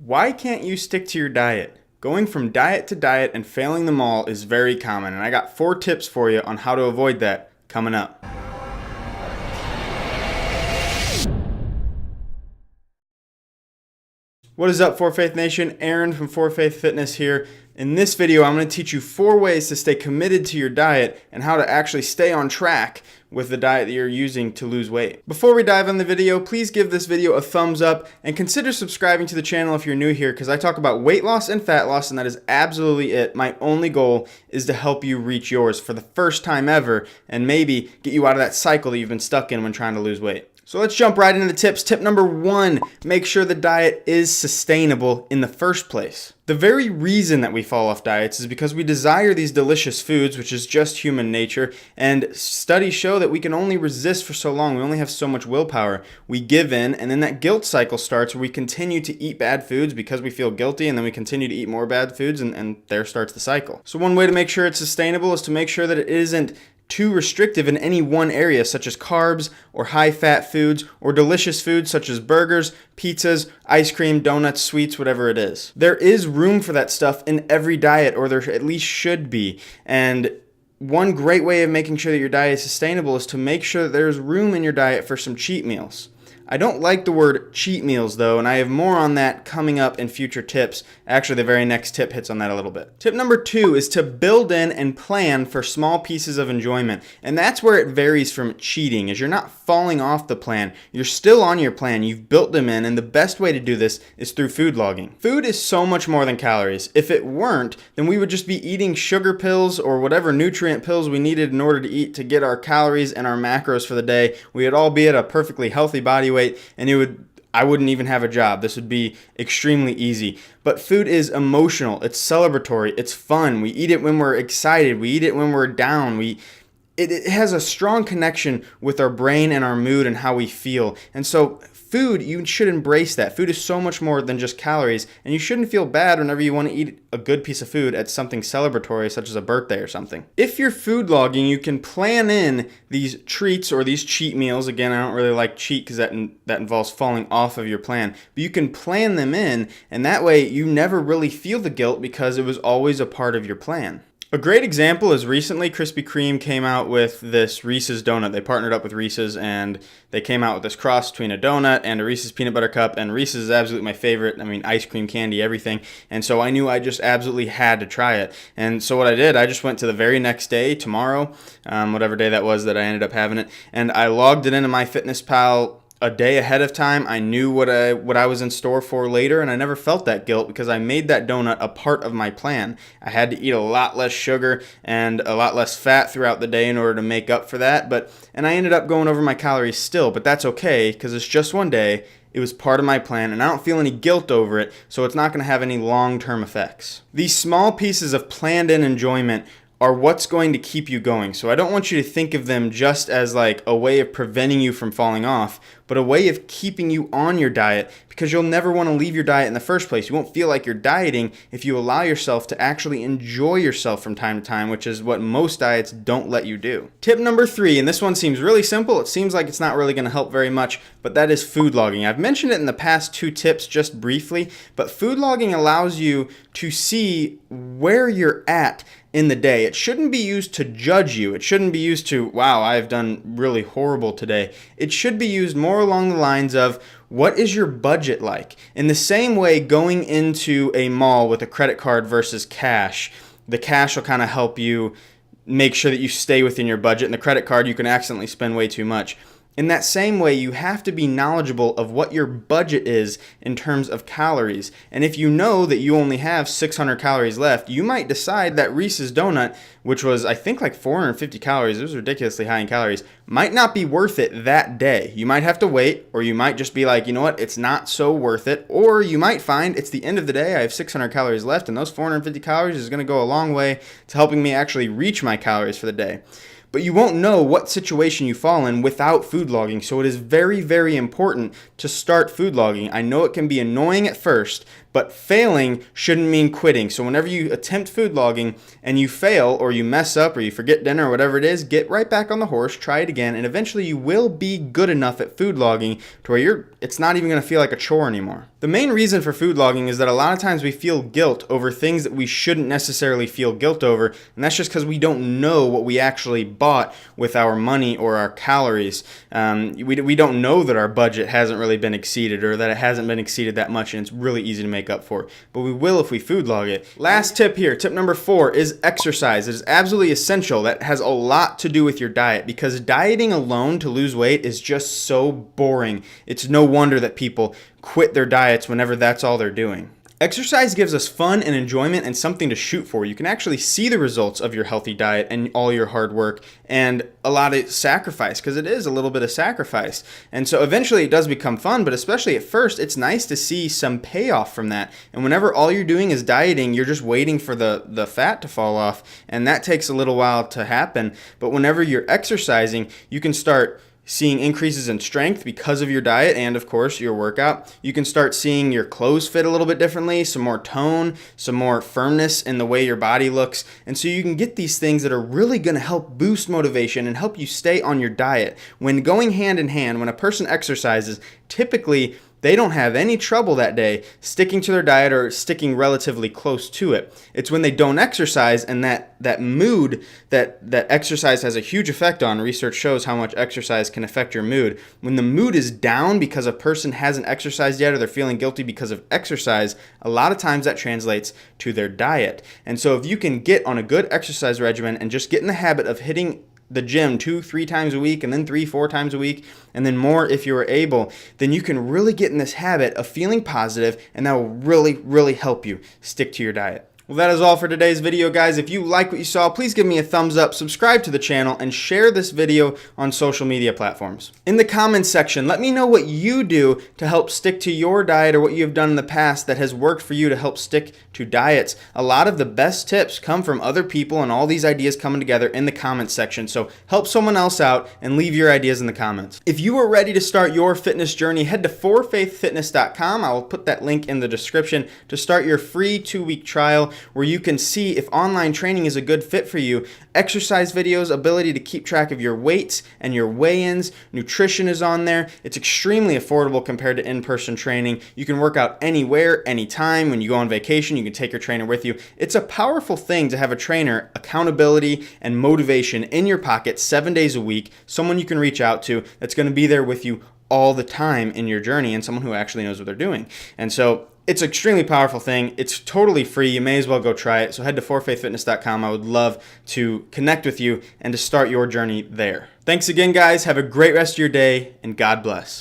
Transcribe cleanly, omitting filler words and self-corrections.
Why can't you stick to your diet? Going from diet to diet and failing them all is very common, and I got 4 tips for you on how to avoid that coming up. What is up, 4Faith Nation? Aaron from 4Faith Fitness here. In this video, I'm going to teach you 4 ways to stay committed to your diet and how to actually stay on track with the diet that you're using to lose weight. Before we dive in the video, please give this video a thumbs up and consider subscribing to the channel if you're new here, because I talk about weight loss and fat loss, and that is absolutely it. My only goal is to help you reach yours for the first time ever and maybe get you out of that cycle that you've been stuck in when trying to lose weight. So let's jump right into the tips. Tip number 1, make sure the diet is sustainable in the first place. The very reason that we fall off diets is because we desire these delicious foods, which is just human nature, and studies show that we can only resist for so long. We only have so much willpower. We give in, and then that guilt cycle starts where we continue to eat bad foods because we feel guilty, and then we continue to eat more bad foods, and there starts the cycle. So one way to make sure it's sustainable is to make sure that it isn't too restrictive in any one area, such as carbs or high-fat foods or delicious foods such as burgers, pizzas, ice cream, donuts, sweets, whatever it is. There is room for that stuff in every diet, or there at least should be. And one great way of making sure that your diet is sustainable is to make sure that there's room in your diet for some cheat meals. I don't like the word cheat meals though, and I have more on that coming up in future tips. Actually, the very next tip hits on that a little bit. Tip number 2 is to build in and plan for small pieces of enjoyment. And that's where it varies from cheating, is you're not falling off the plan. You're still on your plan. You've built them in, and the best way to do this is through food logging. Food is so much more than calories. If it weren't, then we would just be eating sugar pills or whatever nutrient pills we needed in order to eat to get our calories and our macros for the day. We would all be at a perfectly healthy body weight, and I wouldn't even have a job. This would be extremely easy. But food is emotional. It's celebratory. It's fun. We eat it when we're excited. We eat it when we're down. It has a strong connection with our brain and our mood and how we feel. And so food, you should embrace that. Food is so much more than just calories, and you shouldn't feel bad whenever you want to eat a good piece of food at something celebratory, such as a birthday or something. If you're food logging, you can plan in these treats or these cheat meals. Again, I don't really like cheat because that involves falling off of your plan. But you can plan them in, and that way you never really feel the guilt because it was always a part of your plan. A great example is recently Krispy Kreme came out with this Reese's donut. They partnered up with Reese's, and they came out with this cross between a donut and a Reese's peanut butter cup, and Reese's is absolutely my favorite. I mean, ice cream, candy, everything. And so I knew I just absolutely had to try it. And so what I did, I just went to the very next day, tomorrow, whatever day that was that I ended up having it, and I logged it into MyFitnessPal a day ahead of time. I knew what I was in store for later, and I never felt that guilt because I made that donut a part of my plan. I had to eat a lot less sugar and a lot less fat throughout the day in order to make up for that, and I ended up going over my calories still, but that's okay because it's just one day. It was part of my plan, and I don't feel any guilt over it, so it's not going to have any long-term effects. These small pieces of planned-in enjoyment are what's going to keep you going. So I don't want you to think of them just as like a way of preventing you from falling off, but a way of keeping you on your diet, because you'll never want to leave your diet in the first place. You won't feel like you're dieting if you allow yourself to actually enjoy yourself from time to time, which is what most diets don't let you do. Tip number 3, and this one seems really simple. It seems like it's not really going to help very much, but that is food logging. I've mentioned it in the past 2 tips just briefly, but food logging allows you to see where you're at in the day. It shouldn't be used to judge you. It shouldn't be used to, wow, I've done really horrible today. It should be used more along the lines of, what is your budget like? In the same way, going into a mall with a credit card versus cash, the cash will kind of help you make sure that you stay within your budget, and the credit card, you can accidentally spend way too much. In that same way, you have to be knowledgeable of what your budget is in terms of calories. And if you know that you only have 600 calories left, you might decide that Reese's donut, which was, I think, like 450 calories, it was ridiculously high in calories, might not be worth it that day. You might have to wait, or you might just be like, you know what, it's not so worth it. Or you might find it's the end of the day, I have 600 calories left, and those 450 calories is going to go a long way to helping me actually reach my calories for the day. But you won't know what situation you fall in without food logging, so it is very, very important to start food logging. I know it can be annoying at first, but failing shouldn't mean quitting. So whenever you attempt food logging and you fail, or you mess up, or you forget dinner, or whatever it is, get right back on the horse, try it again, and eventually you will be good enough at food logging to where you're it's not even going to feel like a chore anymore. The main reason for food logging is that a lot of times we feel guilt over things that we shouldn't necessarily feel guilt over, and that's just because we don't know what we actually bought with our money or our calories. We don't know that our budget hasn't really been exceeded, or that it hasn't been exceeded that much, and it's really easy to make up for. But we will if we food log it. Last tip here, tip number 4, is exercise. It is absolutely essential. That has a lot to do with your diet, because dieting alone to lose weight is just so boring. It's no wonder that people quit their diets whenever that's all they're doing. Exercise gives us fun and enjoyment and something to shoot for. You can actually see the results of your healthy diet and all your hard work and a lot of sacrifice, because it is a little bit of sacrifice. And so eventually it does become fun, but especially at first, it's nice to see some payoff from that. And whenever all you're doing is dieting, you're just waiting for the fat to fall off, and that takes a little while to happen. But whenever you're exercising, you can start seeing increases in strength because of your diet and, of course, your workout. You can start seeing your clothes fit a little bit differently, some more tone, some more firmness in the way your body looks. And so you can get these things that are really going to help boost motivation and help you stay on your diet. When going hand in hand, when a person exercises, typically they don't have any trouble that day sticking to their diet or sticking relatively close to it. It's when they don't exercise, and that mood that exercise has a huge effect on. Research shows how much exercise can affect your mood. When the mood is down because a person hasn't exercised yet, or they're feeling guilty because of exercise, a lot of times that translates to their diet. And so if you can get on a good exercise regimen and just get in the habit of hitting the gym 2-3 times a week, and then 3-4 times a week, and then more if you are able, then you can really get in this habit of feeling positive, and that will really, really help you stick to your diet. Well, that is all for today's video, guys. If you like what you saw, please give me a thumbs up, subscribe to the channel, and share this video on social media platforms. In the comments section, let me know what you do to help stick to your diet, or what you have done in the past that has worked for you to help stick to diets. A lot of the best tips come from other people, and all these ideas coming together in the comments section. So help someone else out and leave your ideas in the comments. If you are ready to start your fitness journey, head to forfaithfitness.com. I will put that link in the description to start your free 2-week trial, where you can see if online training is a good fit for you. Exercise videos, ability to keep track of your weights and your weigh-ins, nutrition is on there. It's extremely affordable compared to in-person training. You can work out anywhere, anytime. When you go on vacation, you can take your trainer with you. It's a powerful thing to have a trainer, accountability, and motivation in your pocket 7 days a week, someone you can reach out to that's going to be there with you all the time in your journey, and someone who actually knows what they're doing. And so it's an extremely powerful thing. It's totally free. You may as well go try it. So head to forfaithfitness.com. I would love to connect with you and to start your journey there. Thanks again, guys. Have a great rest of your day, and God bless.